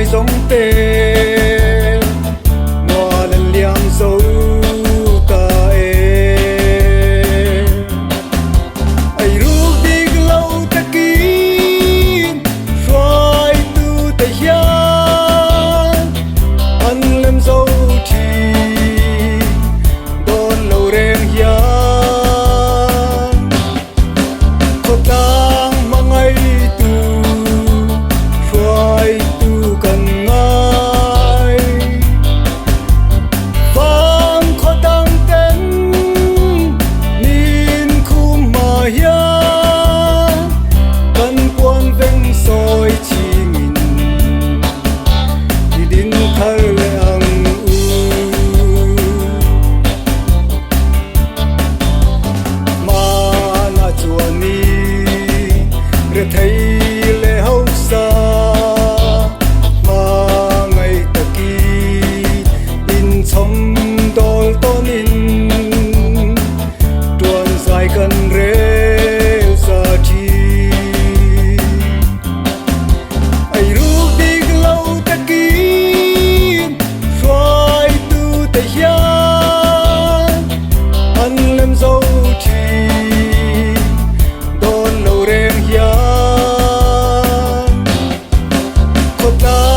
ngồi giống tê ngõ lần liang dấu ta ai rút đi lâu ta kín xoay tu ta hian ăn lem dấu thì đón lâu đêm hian có tang mang ai tu xoay tu cần ngay vang có tang tên nín khu mà hian cần quan vinh soi chi nghìn đi đến thar leang mà na chuan ni re thấy lệ hậu sa mà ngày ta kỳ in chom đol ton in tuan dài gần rê sa chi ai rút đi lâu ta kín xoay tu ta hian ăn lem dấu chi đón lâu đêm hian có ta